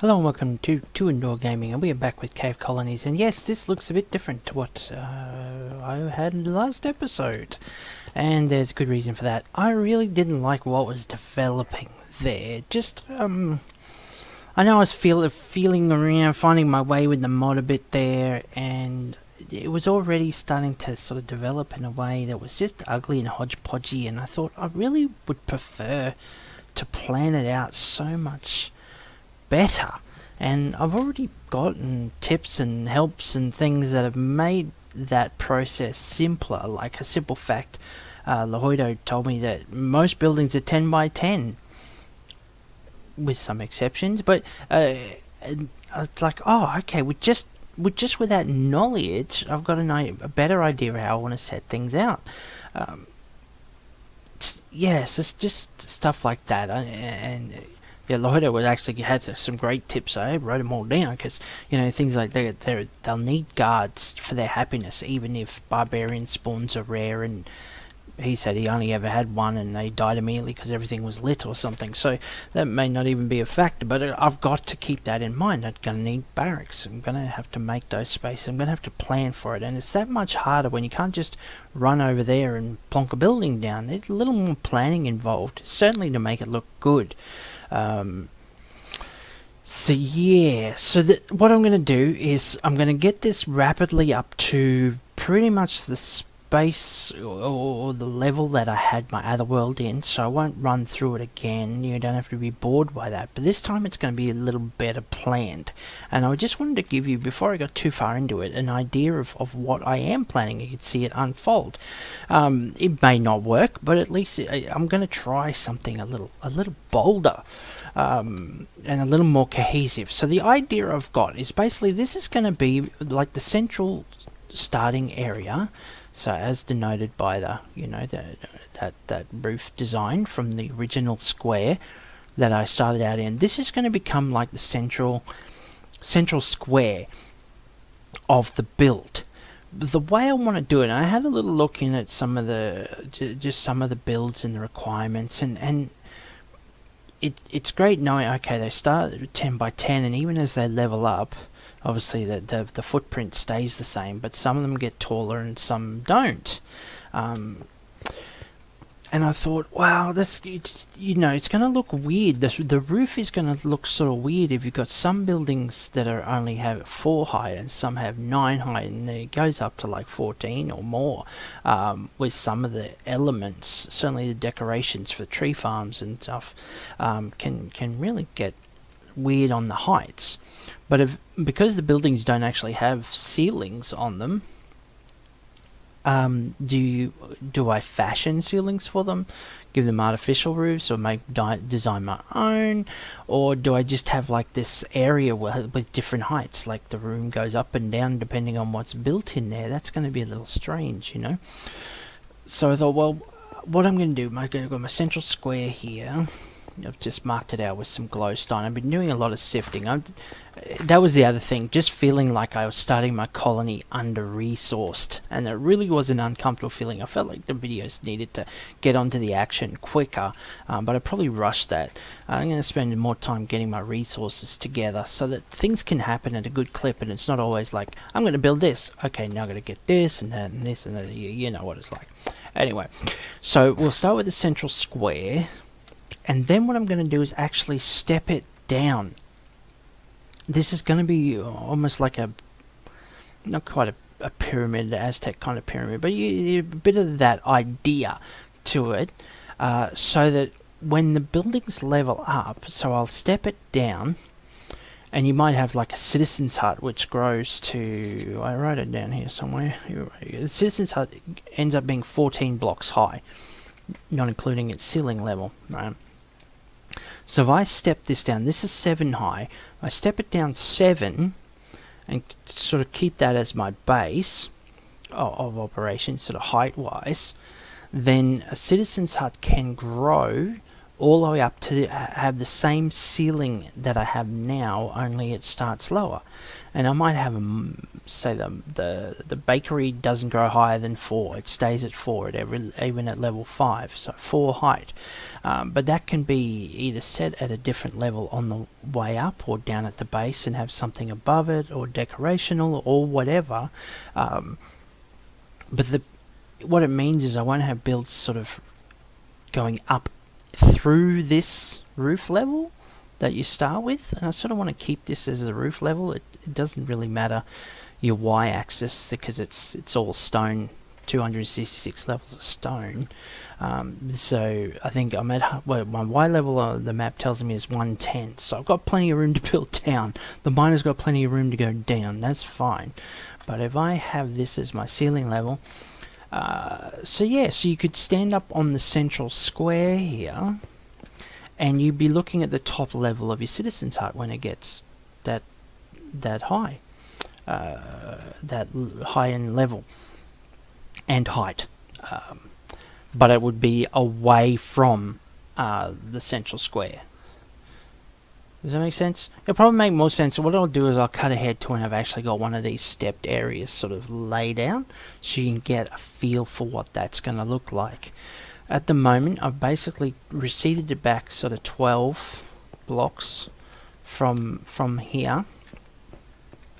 Hello and welcome to Indoor Gaming, and we are back with Cave Colonies, and yes, this looks a bit different to what I had in the last episode, and there's a good reason for that. I really didn't like what was developing there. I know I was feeling around, finding my way with the mod a bit there, and it was already starting to sort of develop in a way that was just ugly and hodgepodgey, and I thought I really would prefer to plan it out so much better. And I've already gotten tips and helps and things that have made that process simpler. Like a simple fact, Lahoido told me that most buildings are 10 by 10, with some exceptions, but it's like, oh, okay, with that knowledge, I've got a better idea of how I want to set things out. Yes, it's just stuff like that, and yeah, Lahoido was actually had some great tips. I wrote them all down because, things like they'll need guards for their happiness, even if barbarian spawns are rare. And he said he only ever had one and they died immediately because everything was lit or something. So that may not even be a factor, but I've got to keep that in mind. I'm going to need barracks. I'm going to have to make those spaces. I'm going to have to plan for it. And it's that much harder when you can't just run over there and plonk a building down. There's a little more planning involved, certainly to make it look good. So what I'm going to do is I'm going to get this rapidly up to pretty much the space or the level that I had my other world in, so I won't run through it again. You don't have to be bored by that, but this time it's going to be a little better planned. And I just wanted to give you, before I got too far into it, an idea of what I am planning. You can see it unfold. It may not work, but at least I'm going to try something a little bolder and a little more cohesive. So the idea I've got is basically this is going to be like the central starting area. So as denoted by the that roof design from the original square that I started out in, this is going to become like the central square of the build. The way I want to do it, I had a little look in at some of the builds and the requirements, and it's great knowing, okay, they start at 10 by 10, and even as they level up, obviously the footprint stays the same, but some of them get taller and some don't. And I thought, wow, it's going to look weird. The roof is going to look sort of weird if you've got some buildings that only have 4 height and some have 9 height, and it goes up to like 14 or more. With some of the elements, certainly the decorations for tree farms and stuff, can really get weird on the heights. But because the buildings don't actually have ceilings on them, do I fashion ceilings for them, give them artificial roofs, or design my own, or do I just have like this area with different heights, like the room goes up and down depending on what's built in there? That's going to be a little strange, So I thought, well, what I'm going to do, I'm going to go my central square here. I've just marked it out with some glowstone. I've been doing a lot of sifting. That was the other thing, just feeling like I was starting my colony under-resourced, and it really was an uncomfortable feeling. I felt like the videos needed to get onto the action quicker, but I probably rushed that. I'm going to spend more time getting my resources together so that things can happen at a good clip, and it's not always like, I'm going to build this, okay, now I'm going to get this and that and this and that. You know what it's like. Anyway, so we'll start with the central square. And then what I'm going to do is actually step it down. This is going to be almost like not quite a pyramid, Aztec kind of pyramid, but a bit of that idea to it, so that when the buildings level up, so I'll step it down, and you might have like a citizen's hut which grows to, I wrote it down here somewhere, the citizen's hut ends up being 14 blocks high, not including its ceiling level, right? So if I step this down, this is 7 high, I step it down 7 and sort of keep that as my base of operation, sort of height wise, then a citizen's hut can grow all the way up to have the same ceiling that I have now, only it starts lower. and I might have say the bakery doesn't go higher than 4. It stays at 4 even at level 5, so 4 height. But that can be either set at a different level on the way up or down at the base and have something above it or decorational or whatever. But what it means is I won't have builds sort of going up through this roof level that you start with, and I sort of want to keep this as a roof level. It doesn't really matter your y-axis because it's all stone, 266 levels of stone. So I think I'm at, well, my y level the map tells me is 110, so I've got plenty of room to build down. The miner's got plenty of room to go down, that's fine. But if I have this as my ceiling level, so you could stand up on the central square here, and you'd be looking at the top level of your citizen's hut when it gets that high, that high in level and height. But it would be away from the central square. Does that make sense? It'll probably make more sense. What I'll do is I'll cut ahead to when I've actually got one of these stepped areas sort of laid out, so you can get a feel for what that's going to look like. At the moment, I've basically receded it back sort of 12 blocks from here,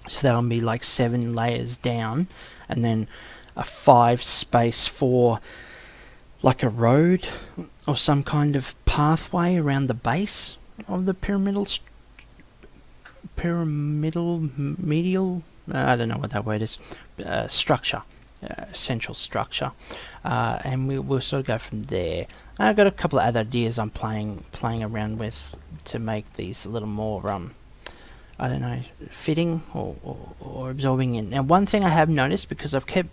so that'll be like 7 layers down, and then a 5 space for like a road or some kind of pathway around the base of the medial, I don't know what that word is, structure, central structure, and we'll sort of go from there. I've got a couple of other ideas I'm playing around with to make these a little more I don't know, fitting or absorbing in. Now, one thing I have noticed, because I've kept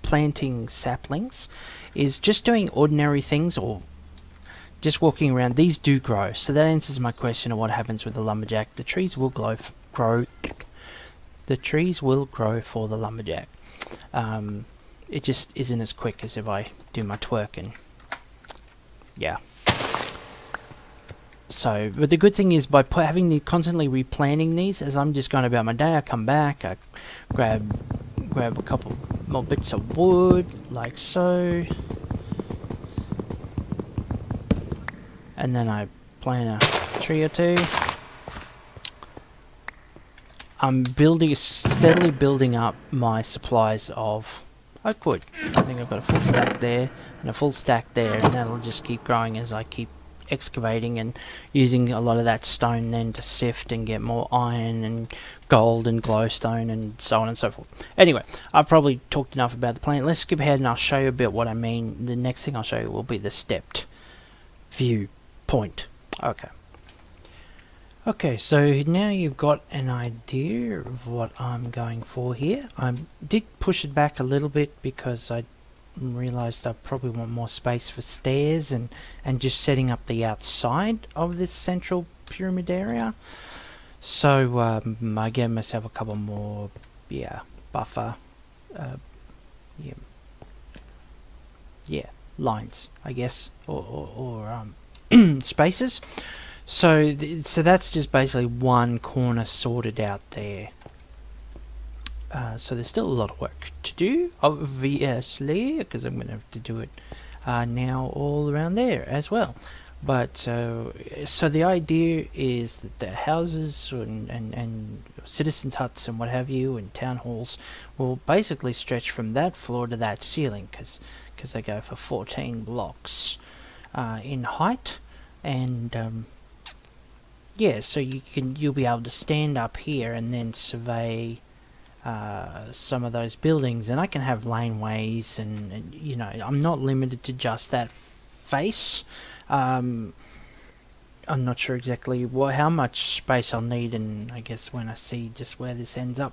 planting saplings, is just doing ordinary things or just walking around. These do grow, so that answers my question of what happens with the lumberjack. The trees will grow. The trees will grow for the lumberjack. It just isn't as quick as if I do my twerk, and yeah. So, but the good thing is, by constantly replanting these, as I'm just going about my day, I come back, I grab a couple more bits of wood, like so, and then I plant a tree or two. I'm steadily building up my supplies of oak wood. I think I've got a full stack there and a full stack there, and that'll just keep growing as I keep excavating and using a lot of that stone then to sift and get more iron and gold and glowstone and so on and so forth. Anyway, I've probably talked enough about the plant. Let's skip ahead and I'll show you a bit what I mean. The next thing I'll show you will be the stepped view point. Okay, so now you've got an idea of what I'm going for here. I did push it back a little bit because I realized I probably want more space for stairs and just setting up the outside of this central pyramid area. So I gave myself a couple more buffer lines, I guess, or spaces. So that's just basically one corner sorted out there. So there's still a lot of work to do, obviously, because I'm going to have to do it now all around there as well. But so the idea is that the houses and citizens' huts and what have you and town halls will basically stretch from that floor to that ceiling, because they go for 14 blocks in height, and so you'll be able to stand up here and then survey some of those buildings, and I can have laneways, and you know, I'm not limited to just that face. I'm not sure exactly how much space I'll need, and I guess when I see just where this ends up,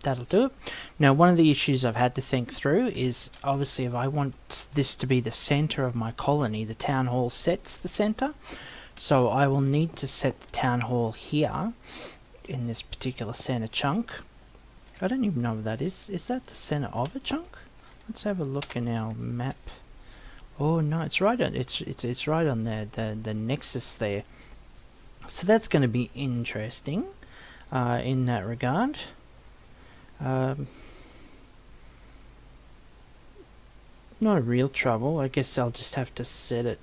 that'll do it. Now, one of the issues I've had to think through is, obviously, if I want this to be the center of my colony, the town hall sets the center, so I will need to set the town hall here in this particular center chunk. I don't even know what that is. Is that the center of a chunk? Let's have a look in our map. Oh no, it's right on. It's right on the nexus there. So that's going to be interesting. in that regard. No real trouble. I guess I'll just have to set it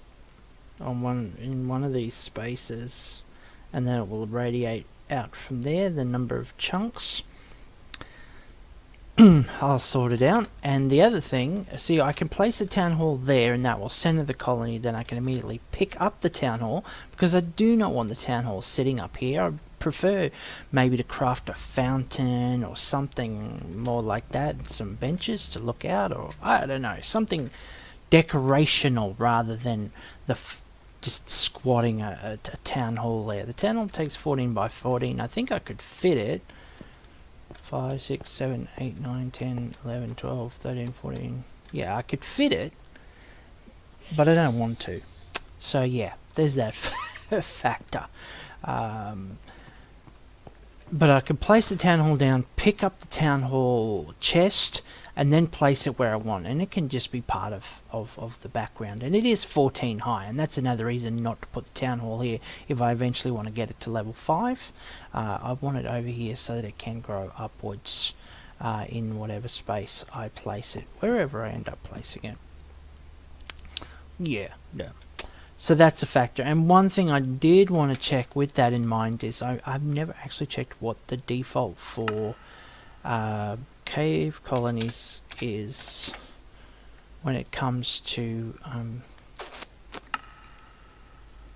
on one of these spaces, and then it will radiate out from there the number of chunks. I'll sort it out. And the other thing, see, I can place the town hall there, and that will center the colony. Then I can immediately pick up the town hall, because I do not want the town hall sitting up here. I prefer maybe to craft a fountain or something more like that, and some benches to look out, or I don't know, something decorational rather than just squatting a town hall there. The town hall takes 14 by 14. I think I could fit it. 5, 6, 7, 8, 9, 10, 11, 12, 13, 14. Yeah, I could fit it, but I don't want to. So yeah, there's that factor. But I could place the town hall down, pick up the town hall chest, and then place it where I want. And it can just be part of the background. And it is 14 high, and that's another reason not to put the town hall here if I eventually want to get it to level 5. I want it over here so that it can grow upwards in whatever space I place it, wherever I end up placing it. Yeah. So that's a factor. And one thing I did want to check with that in mind is I've never actually checked what the default for cave colonies is when it comes to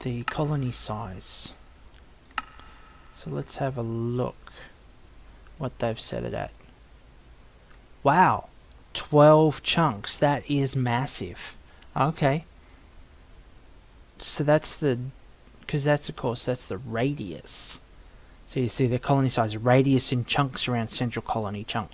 the colony size. So let's have a look what they've set it at. Wow, 12 chunks. That is massive. Okay. So that's because that's of course that's the radius. So you see the colony size, radius in chunks around central colony chunk.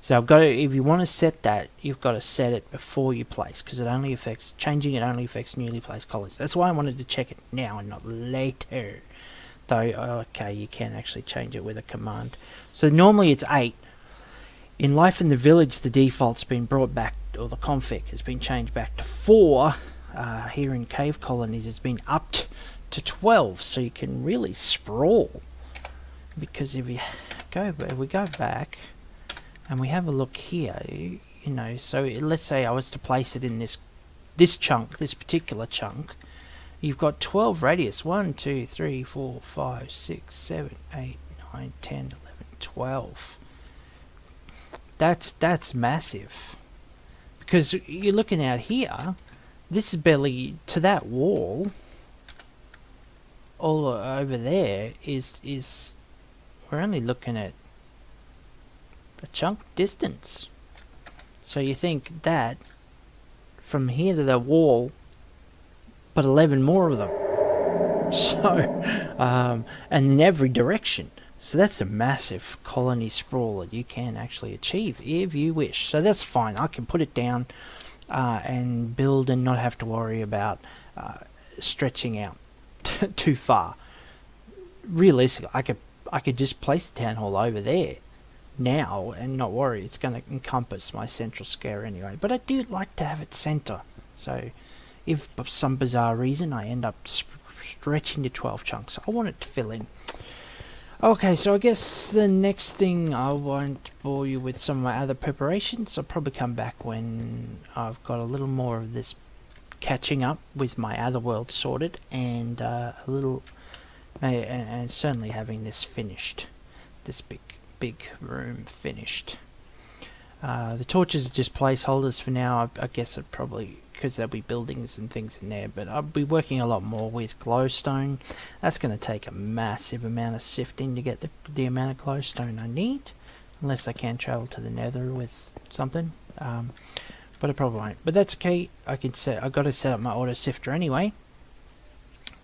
So I've got to, if you want to set that, you've got to set it before you place, because it only affects, changing it only affects newly placed colonies. That's why I wanted to check it now and not later. Though, okay, you can actually change it with a command. So normally it's 8. In Life in the Village, the default's been brought back, or the config has been changed back to 4. Here in Cave Colonies it's been upped to 12, so you can really sprawl. Because if we go back and we have a look here, you know, so let's say I was to place it in this chunk, this particular chunk, you've got 12 radius. 1, 2, 3, 4, 5, 6, 7, 8, 9, 10, 11, 12. That's massive. Because you're looking out here, this is barely to that wall. All over there is we're only looking at a chunk distance. So you think that from here to the wall, but 11 more of them. So, and in every direction. So that's a massive colony sprawl that you can actually achieve if you wish. So that's fine. I can put it down and build and not have to worry about stretching out too far. Realistically, I could just place the town hall over there now and not worry. It's going to encompass my central square anyway. But I do like to have it center. So if for some bizarre reason I end up stretching to 12 chunks, I want it to fill in. Okay, so I guess the next thing, I won't bore you with some of my other preparations. I'll probably come back when I've got a little more of this catching up with my other world sorted, and and certainly having this finished, this big room finished. The torches are just placeholders for now. I guess it probably, because there'll be buildings and things in there, but I'll be working a lot more with glowstone. That's going to take a massive amount of sifting to get the amount of glowstone I need, unless I can travel to the nether with something, but I probably won't. But that's okay. I've got to set up my auto sifter anyway,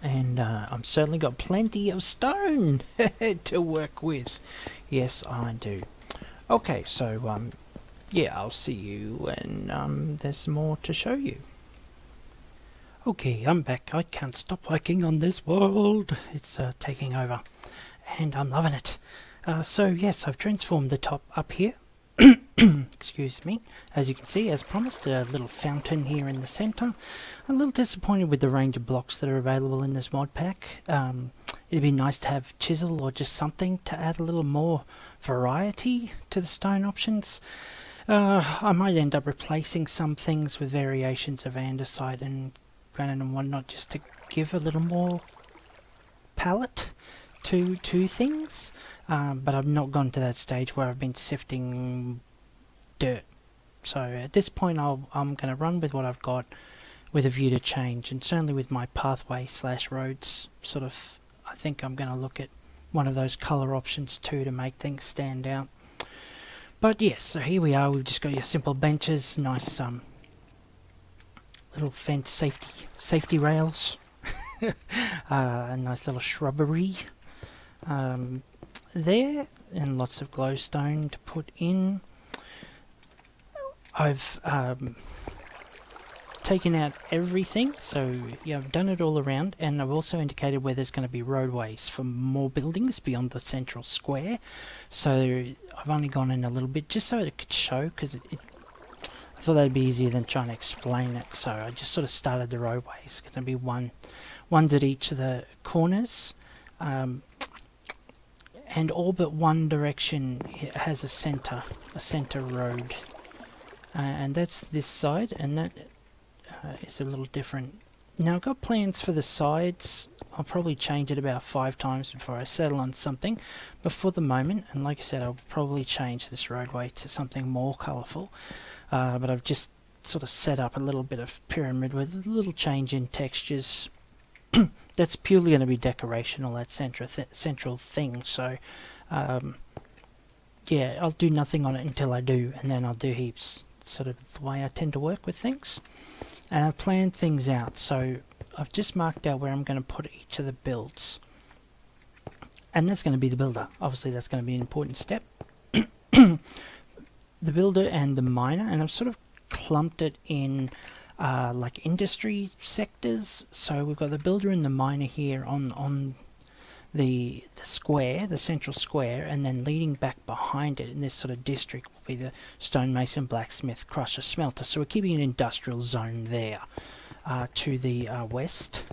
and I've certainly got plenty of stone to work with. Yes, I do. Okay, so yeah, I'll see you when there's more to show you. Okay, I'm back. I can't stop working on this world. It's taking over, and I'm loving it. So yes, I've transformed the top up here. Excuse me. As you can see, as promised, a little fountain here in the center. A little disappointed with the range of blocks that are available in this mod pack. it'd be nice to have chisel or just something to add a little more variety to the stone options. I might end up replacing some things with variations of andesite and granite and whatnot, just to give a little more palette to things. But I've not gone to that stage where I've been sifting dirt. So at this point I'm going to run with what I've got with a view to change, and certainly with my pathway / roads sort of, I think I'm going to look at one of those colour options too to make things stand out. But yes, so here we are, we've just got your simple benches, nice little fence safety rails, a nice little shrubbery there, and lots of glowstone to put in. I've taken out everything, so yeah, I've done it all around, and I've also indicated where there's going to be roadways for more buildings beyond the central square. So I've only gone in a little bit just so it could show, because I thought that'd be easier than trying to explain it. So I just sort of started the roadways. It's going to be ones at each of the corners, and all but one direction has a center road, and that's this side, and that is a little different. Now I've got plans for the sides. I'll probably change it about 5 times before I settle on something, but for the moment, and like I said, I'll probably change this roadway to something more colourful, but I've just sort of set up a little bit of pyramid with a little change in textures. That's purely going to be decorational, that central thing, so yeah, I'll do nothing on it until I do, and then I'll do heaps. Sort of the way I tend to work with things. And I've planned things out, so I've just marked out where I'm going to put each of the builds, and that's going to be the builder. Obviously that's going to be an important step. The builder and the miner, and I've sort of clumped it in like industry sectors. So we've got the builder and the miner here on the square, the central square, and then leading back behind it in this sort of district will be the stonemason, blacksmith, crusher, smelter. So we're keeping an industrial zone there to the west.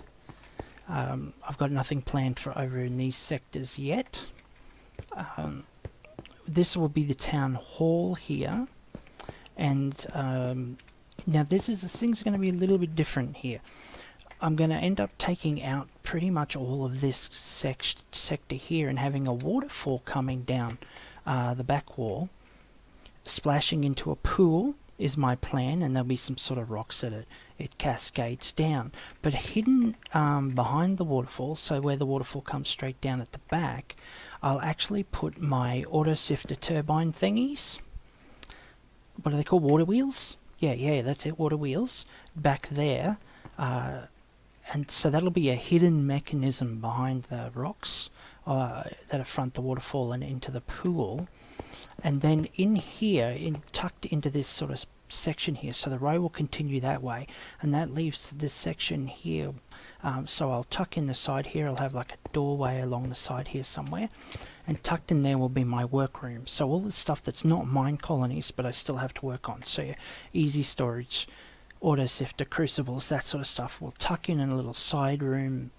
I've got nothing planned for over in these sectors yet. This will be the town hall here, and now things are going to be a little bit different here. I'm going to end up taking out pretty much all of this sector here and having a waterfall coming down the back wall, splashing into a pool is my plan, and there'll be some sort of rocks that it cascades down. But hidden behind the waterfall, so where the waterfall comes straight down at the back, I'll actually put my auto sifter turbine thingies. What are they called? Water wheels? Yeah, that's it, water wheels, back there. And so that'll be a hidden mechanism behind the rocks that front the waterfall and into the pool. And then in here, tucked into this sort of section here, so the road will continue that way, and that leaves this section here. So I'll tuck in the side here, I'll have like a doorway along the side here somewhere, and tucked in there will be my workroom. So all the stuff that's not mine colonies, but I still have to work on. So yeah, easy storage, auto sifter, crucibles, that sort of stuff. We'll tuck in a little side room.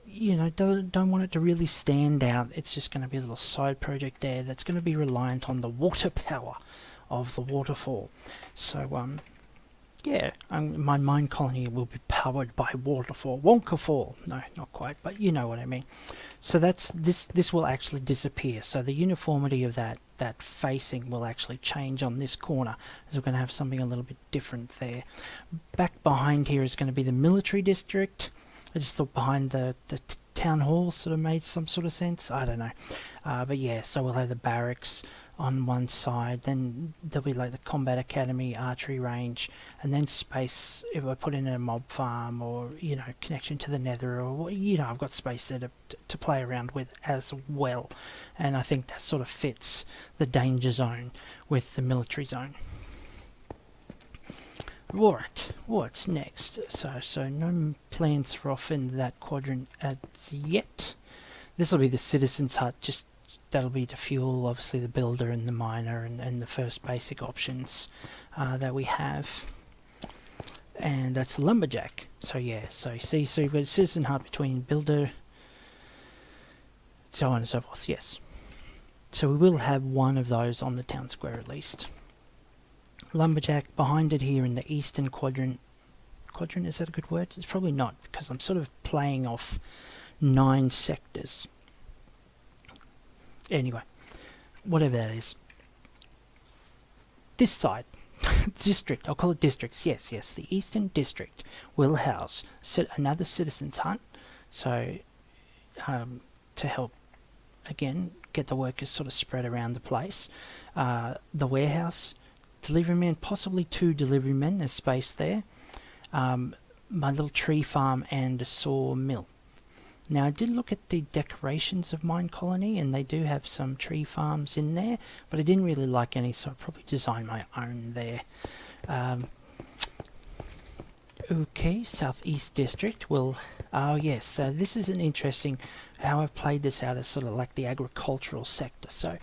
You know, don't want it to really stand out. It's just going to be a little side project there that's going to be reliant on the water power of the waterfall. So yeah, my mine colony will be powered by waterfall. Wonka-fall. No, not quite, but you know what I mean. So that's this will actually disappear. So the uniformity of that facing will actually change on this corner, as we're going to have something a little bit different there. Back behind here is going to be the military district. I just thought behind the town hall sort of made some sort of sense. I don't know. But yeah, so we'll have the barracks on one side, then there'll be like the combat academy, archery range, and then space if I put in a mob farm, or you know, connection to the nether, or you know, I've got space there to play around with as well. And I think that sort of fits the danger zone with the military zone. Right, what's next? So no plans for off in that quadrant as yet. This will be the citizen's hut, just that'll be to fuel obviously the builder and the miner and the first basic options that we have. And that's the lumberjack. So yeah, so see, so you've got a citizen hut between builder, so on and so forth, yes. So we will have one of those on the town square at least. Lumberjack behind it here in the eastern quadrant. Quadrant, is that a good word? It's probably not, because I'm sort of playing off 9 sectors. Anyway, whatever that is. This side, district, I'll call it districts, yes, the eastern district will house another citizens' hut, so to help, again, get the workers sort of spread around the place. The warehouse, delivery men, possibly 2 delivery men, there's space there. My little tree farm and a sawmill. Now I did look at the decorations of Mine Colony, and they do have some tree farms in there, but I didn't really like any, so I'll probably design my own there. Okay, Southeast District will... Oh yes, so this is an interesting... how I've played this out as sort of like the agricultural sector. So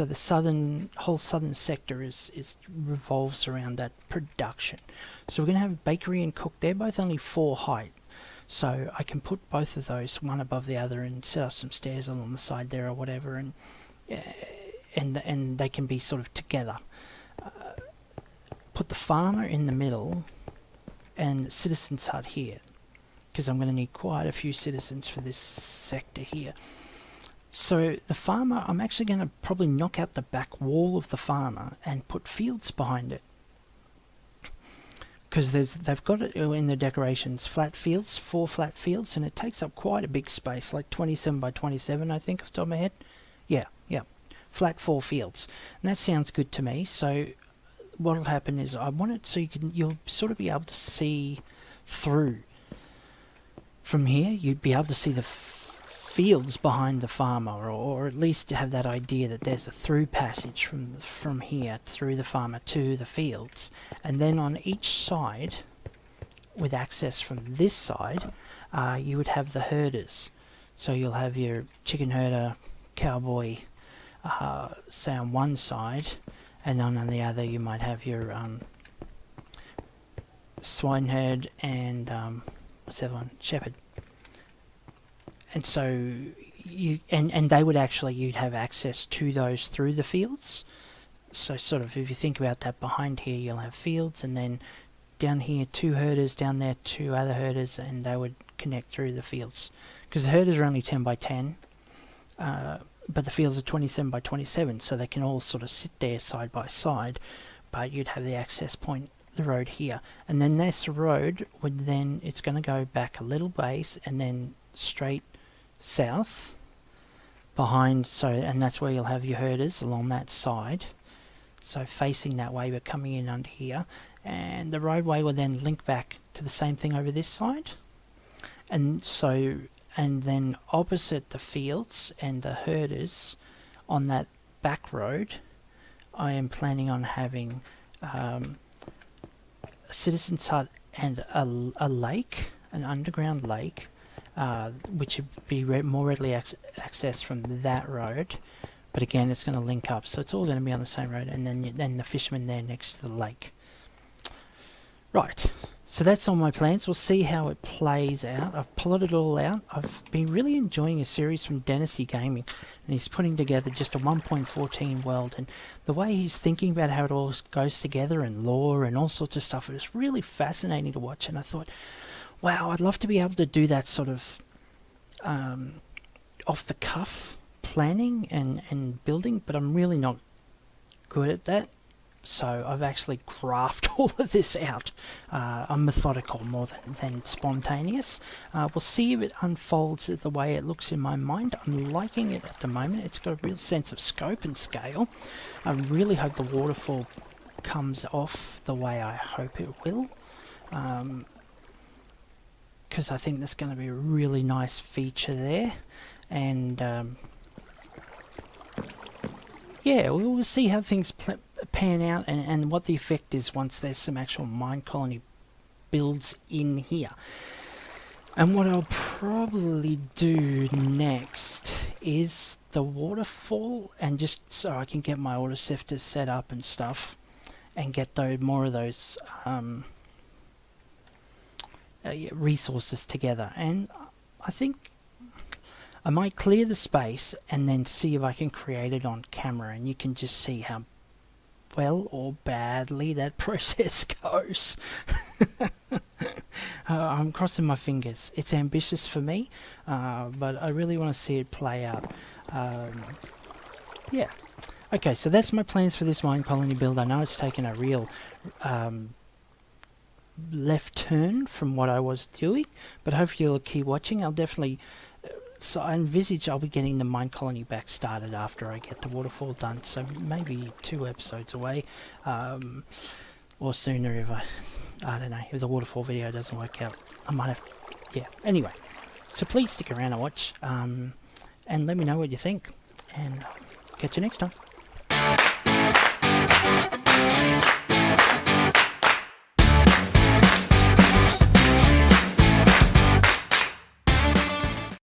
the whole southern sector is revolves around that production. So we're going to have bakery and cook. They're both only 4 height. So I can put both of those one above the other and set up some stairs along the side there or whatever, and they can be sort of together. Put the farmer in the middle and citizens' hut here, because I'm going to need quite a few citizens for this sector here. So the farmer, I'm actually going to probably knock out the back wall of the farmer and put fields behind it. Because they've got it in the decorations, flat fields, 4 flat fields, and it takes up quite a big space, like 27 by 27, I think, off the top of my head. Yeah, flat 4 fields. And that sounds good to me. So what'll happen is I want it so you'll sort of be able to see through. From here, you'd be able to see the fields behind the farmer, or at least have that idea that there's a through passage from here through the farmer to the fields. And then on each side, with access from this side, you would have the herders. So you'll have your chicken herder, cowboy, say on one side, and then on the other you might have your swineherd and what's the other one? Shepherd. And so and they would actually, you'd have access to those through the fields. So sort of if you think about that, behind here you'll have fields, and then down here 2 herders, down there 2 other herders, and they would connect through the fields. Because the herders are only 10 by 10, but the fields are 27 by 27, so they can all sort of sit there side by side, but you'd have the access point, the road here. And then this road would then, it's going to go back a little base and then straight south behind, so, and that's where you'll have your herders along that side. So facing that way, we're coming in under here, and the roadway will then link back to the same thing over this side. And so, and then opposite the fields and the herders on that back road, I am planning on having a citizen's hut and a lake, an underground lake, which would be more readily accessed from that road. But again, it's going to link up, so it's all going to be on the same road, and then the fishermen there next to the lake. Right, so that's all my plans. We'll see how it plays out. I've plotted it all out. I've been really enjoying a series from Denasy Gaming, and he's putting together just a 1.14 world, and the way he's thinking about how it all goes together, and lore and all sorts of stuff, it was really fascinating to watch. And I thought, wow, I'd love to be able to do that sort of off the cuff planning and building, but I'm really not good at that. So I've actually graphed all of this out. I'm methodical more than spontaneous. We'll see if it unfolds the way it looks in my mind. I'm liking it at the moment. It's got a real sense of scope and scale. I really hope the waterfall comes off the way I hope it will. Because I think that's going to be a really nice feature there. And yeah, we'll see how things pan out and what the effect is once there's some actual mine colony builds in here. And what I'll probably do next is the waterfall, and just so I can get my auto sifters set up and stuff, and get more of those resources together. And I think I might clear the space and then see if I can create it on camera, and you can just see how well or badly that process goes. I'm crossing my fingers. It's ambitious for me, but I really want to see it play out. Yeah. Okay, so that's my plans for this mine colony build. I know it's taken a real left turn from what I was doing, but hopefully you'll keep watching. I'll definitely... So I envisage I'll be getting the mine colony back started after I get the waterfall done, so maybe 2 episodes away, or sooner if I don't know, if the waterfall video doesn't work out. I might have, yeah, anyway, so please stick around and watch, and let me know what you think, and catch you next time.